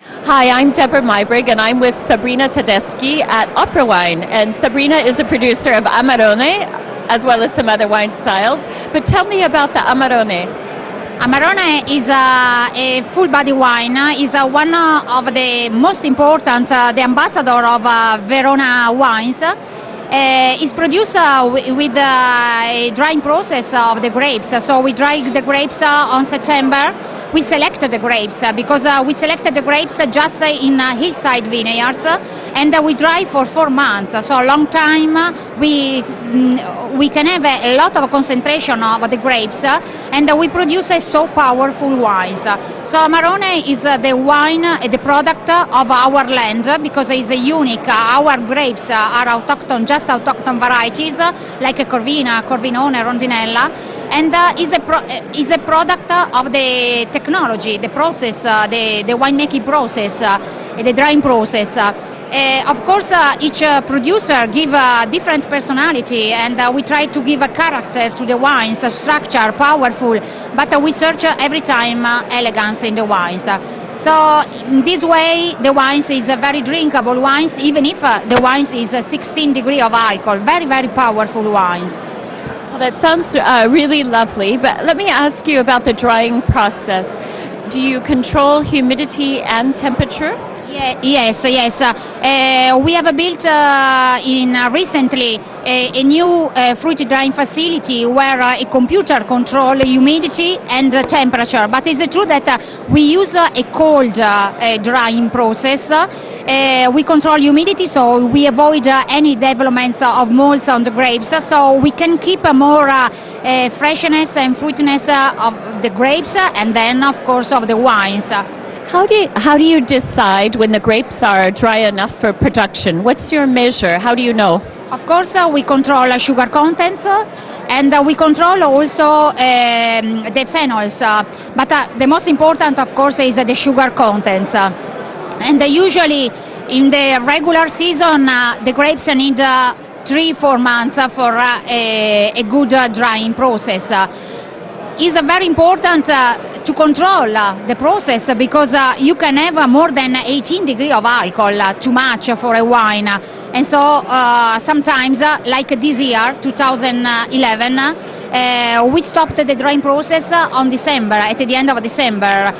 Hi, I'm Debra Meiburg, and I'm with Sabrina Tedeschi at OperaWine. And Sabrina is a producer of Amarone, as well as some other wine styles. But tell me about the Amarone. Amarone is a full-body wine. Is one of the most important, the ambassador of Verona wines. It's produced with a drying process of the grapes. So we dry the grapes on September. We selected the grapes because we selected the grapes just in hillside vineyards, and we dry for 4 months. So a long time. We can have a lot of concentration of the grapes, and we produce so powerful wines. So Amarone is the wine, the product of our land because it's unique. Our grapes are autochthon, just autochthon varieties like Corvina, Corvinone, Rondinella, and is a product of the technology, the process, the winemaking process, the drying process. Of course, each producer gives a different personality, and we try to give a character to the wines, structure, powerful, but we search every time elegance in the wines. So in this way, the wines is very drinkable wines, even if the wines is 16 degrees of alcohol. Very, very powerful wines. Well, that sounds really lovely, but let me ask you about the drying process. Do you control humidity and temperature? Yes. We have built recently a new fruit drying facility where a computer controls humidity and temperature. But it's true that we use a cold drying process. We control humidity, so we avoid any development of molds on the grapes. So we can keep more freshness and fruitiness of the grapes, and then of course of the wines. How do you decide when the grapes are dry enough for production? What's your measure? How do you know? Of course, we control sugar content, and we control also the phenols. But the most important, of course, is the sugar content. And usually, in the regular season, the grapes need 3-4 months for a good drying process. It's very important to control the process because you can have more than 18 degrees of alcohol, too much for a wine. And so sometimes, like this year, 2011, we stopped the drying process on December, at the end of December,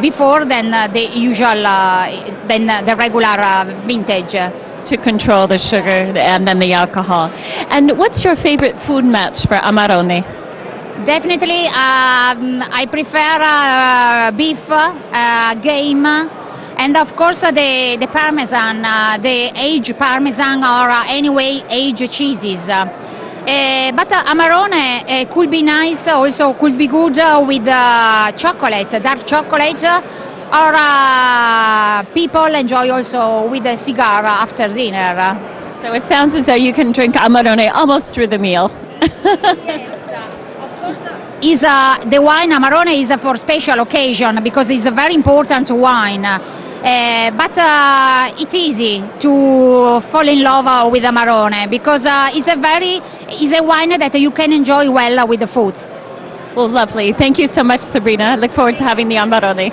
before than the usual, than the regular vintage. To control the sugar and then the alcohol. And what's your favorite food match for Amarone? Definitely, I prefer beef, game, and of course the parmesan, the aged parmesan or anyway aged cheeses. But Amarone could be nice, also could be good with chocolate, dark chocolate, or people enjoy also with a cigar after dinner. So it sounds as though you can drink Amarone almost through the meal. The wine Amarone is for special occasion because it's a very important wine. But it's easy to fall in love with Amarone because it's a wine that you can enjoy well with the food. Well, lovely. Thank you so much, Sabrina. I look forward to having the Amarone.